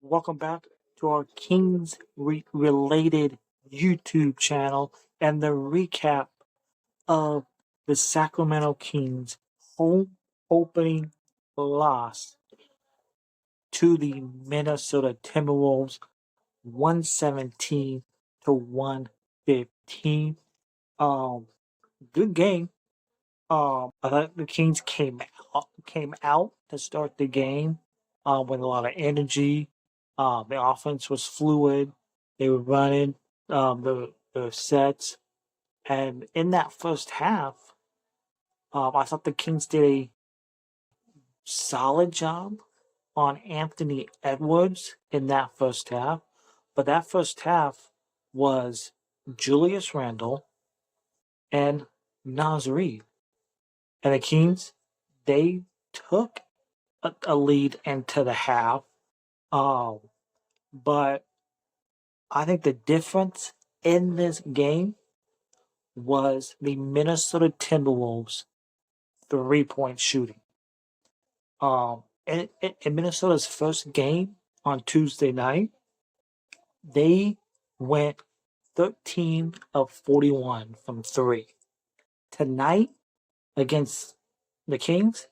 Welcome back to our Kings related YouTube channel and the recap of the Sacramento Kings home opening loss to the Minnesota Timberwolves 117 to 115. Good game. I thought the Kings came out to start the game with a lot of energy. The offense was fluid. They were running the sets, and in that first half, I thought the Kings did a solid job on Anthony Edwards in that first half. But that first half was Julius Randle and Reid. And the Kings, they took a lead into the half. Um, but I think the difference in this game was the Minnesota Timberwolves 3-point shooting. In Minnesota's first game on Tuesday night, they went 13 of 41 from three. Tonight, against the Kings,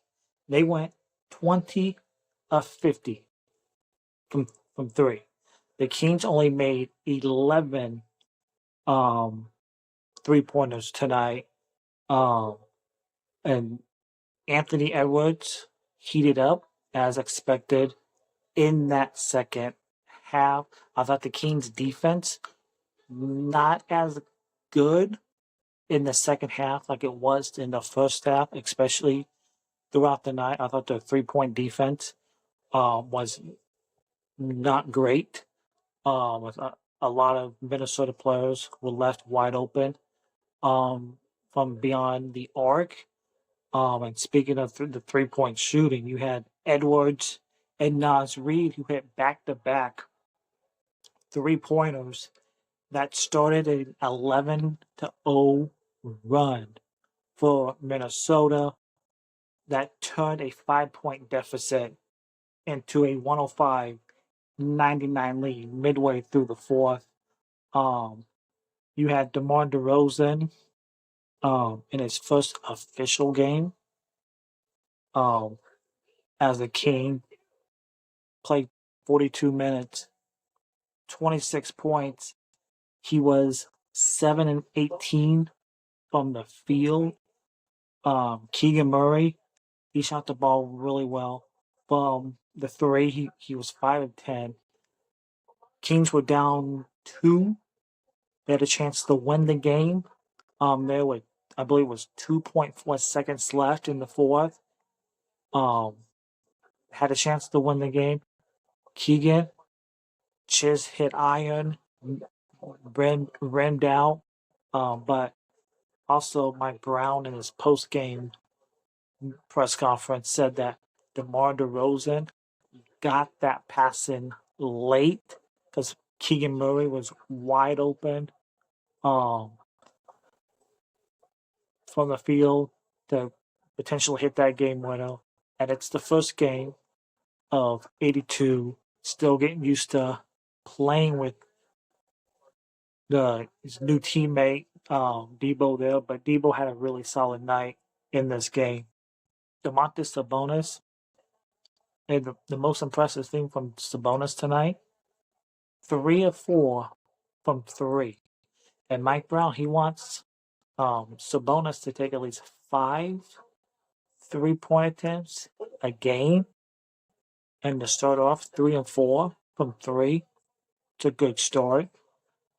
they went 20 of 50 from three. The Kings only made 11 3-pointers tonight. And Anthony Edwards heated up as expected in that second half. I thought the Kings defense not as good in the second half like it was in the first half, especially throughout the night. I thought the 3-point defense was not great. With a lot of Minnesota players were left wide open from beyond the arc. And speaking of the 3-point shooting, you had Edwards and Reid who hit back-to-back 3-pointers that started an 11-0 run for Minnesota that turned a 5-point deficit into a 105-99 lead midway through the fourth. You had DeRozan in his first official game as a King, played 42 minutes, 26 points. He was 7 and 18 from the field. Keegan Murray, he shot the ball really well. From the three, he was 5 and 10. Kings were down 2. They had a chance to win the game. There were, I believe it was 2.4 seconds left in the fourth. Had a chance to win the game. Keegan just hit iron, ran down. But also Mike Brown in his post-game press conference said that DeRozan got that pass in late because Keegan Murray was wide open from the field to potentially hit that game winner. And it's the first game of 82, still getting used to playing with his new teammate, Debo there. But Debo had a really solid night in this game. Domas Sabonis, and the most impressive thing from Sabonis tonight, 3 of 4 from 3. And Mike Brown, he wants Sabonis to take at least 5 3-point attempts a game, and to start off 3 and 4 from 3. It's a good start.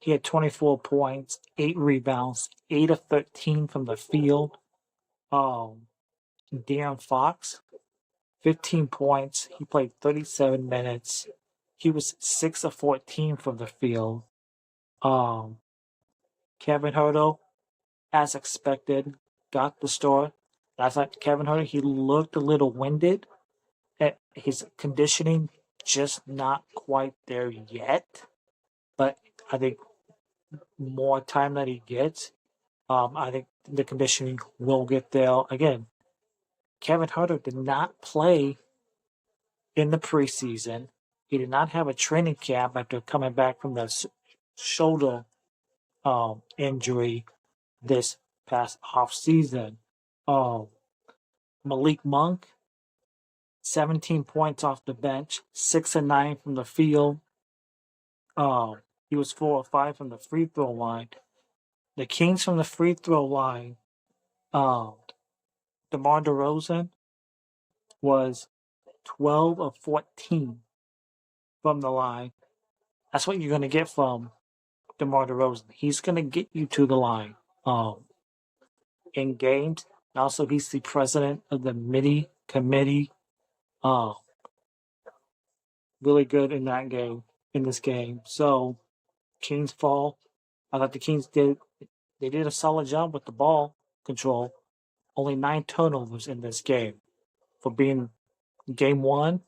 He had 24 points, 8 rebounds, 8 of 13 from the field. De'Aaron Fox, 15 points. He played 37 minutes. He was 6 of 14 from the field. Kevin Huerter, as expected, got the start. I thought Kevin Huerter, he looked a little winded. His conditioning just not quite there yet. But I think more time that he gets, I think the conditioning will get there. Again, Kevin Huerter did not play in the preseason. He did not have a training camp after coming back from the shoulder injury this past off season. Malik Monk, 17 points off the bench, 6 and 9 from the field. He was 4 or 5 from the free throw line. The Kings from the free throw line, DeMar DeRozan was 12 of 14 from the line. That's what you're going to get from DeMar DeRozan. He's going to get you to the line in games. Also, he's the president of the MIDI committee. Really good in that game, in this game. So, Kings fall. I thought the Kings did a solid job with the ball control. Only 9 turnovers in this game. For being game 1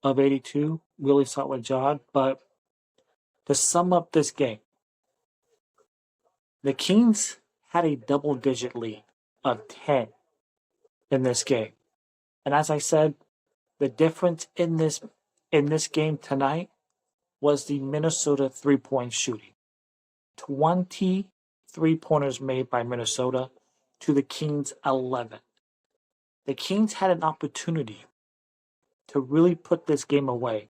of 82, really solid job. But to sum up this game, the Kings had a double-digit lead of 10 in this game. And as I said, the difference in this game tonight was the Minnesota three-point shooting. 20 three-pointers made by Minnesota to the Kings 11. The Kings had an opportunity to really put this game away,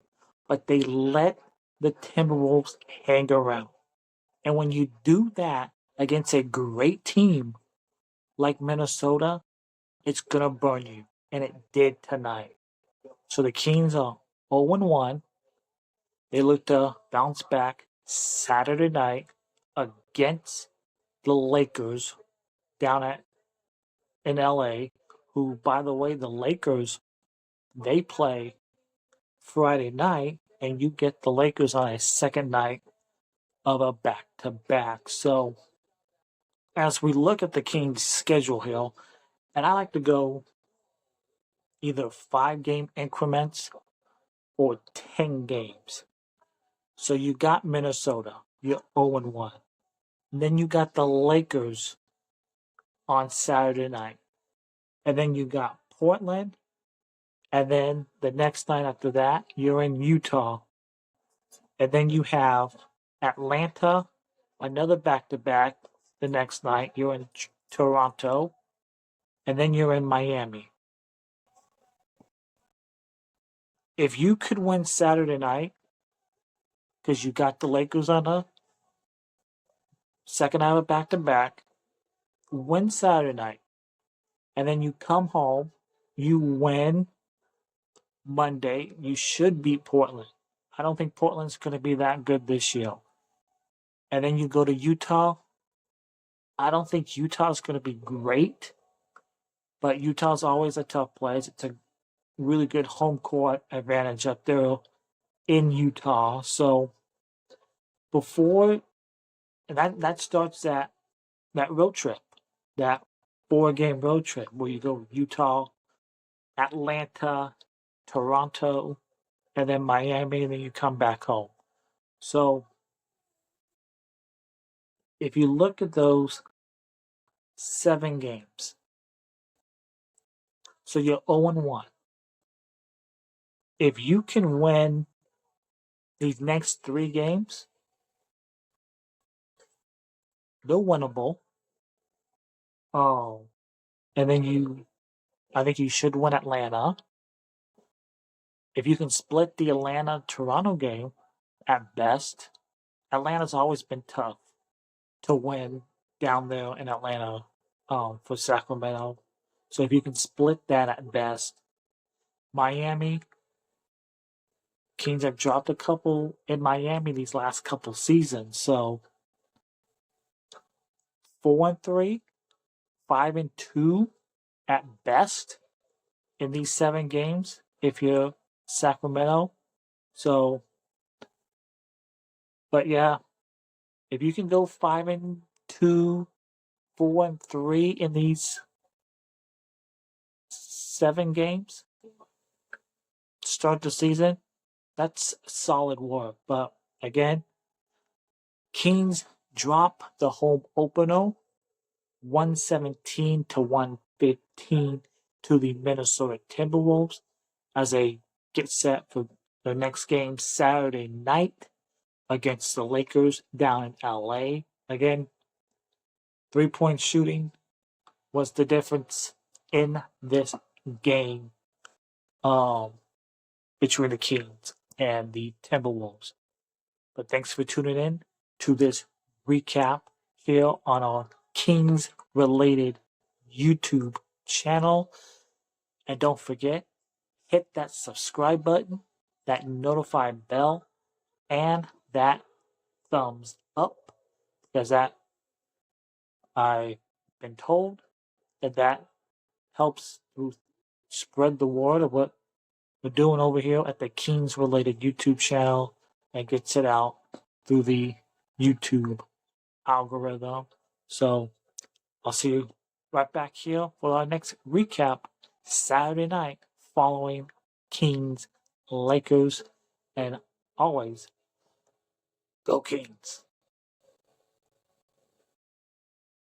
but they let the Timberwolves hang around. And when you do that against a great team like Minnesota, it's going to burn you. And it did tonight. So the Kings are 0-1. They look to bounce back Saturday night against the Lakers down in LA, who, by the way, the Lakers, they play Friday night, and you get the Lakers on a second night of a back-to-back. So as we look at the Kings' schedule here, and I like to go either 5-game increments or 10 games. So you got Minnesota, you're 0-1. Then you got the Lakers on Saturday night. And then you got Portland. And then the next night after that, you're in Utah. And then you have Atlanta, another back-to-back. The next night, you're in Toronto. And then you're in Miami. If you could win Saturday night, because you got the Lakers on a second night of back-to-back, win Saturday night, and then you come home, you win Monday, you should beat Portland. I don't think Portland's going to be that good this year. And then you go to Utah. I don't think Utah's going to be great, but Utah's always a tough place. It's a really good home court advantage up there in Utah. So before, and that starts that road trip, that 4-game road trip where you go Utah, Atlanta, Toronto, and then Miami, and then you come back home. So if you look at those 7 games, so you're 0-1. If you can win these next 3 games, they're winnable. And then I think you should win Atlanta. If you can split the Atlanta-Toronto game at best, Atlanta's always been tough to win down there in Atlanta for Sacramento. So if you can split that at best, Miami, Kings have dropped a couple in Miami these last couple seasons. So 4-3, 5-2 at best in these 7 games if you're Sacramento. So, but yeah, if you can go 5-2, 4-3 in these 7 games, start the season, that's solid work. But again, Kings drop the home opener 117-115 to the Minnesota Timberwolves as they get set for The next game Saturday night against the Lakers down in LA. Again, 3-point shooting was the difference in this game between the Kings and the Timberwolves. But thanks for tuning in to this recap here on our Kings related YouTube channel. And don't forget, hit that subscribe button, that notify bell, and that thumbs up, because that I've been told that helps to spread the word of what we're doing over here at the Kings related YouTube channel and gets it out through the YouTube algorithm. So I'll see you right back here for our next recap Saturday night following Kings, Lakers, and always go Kings.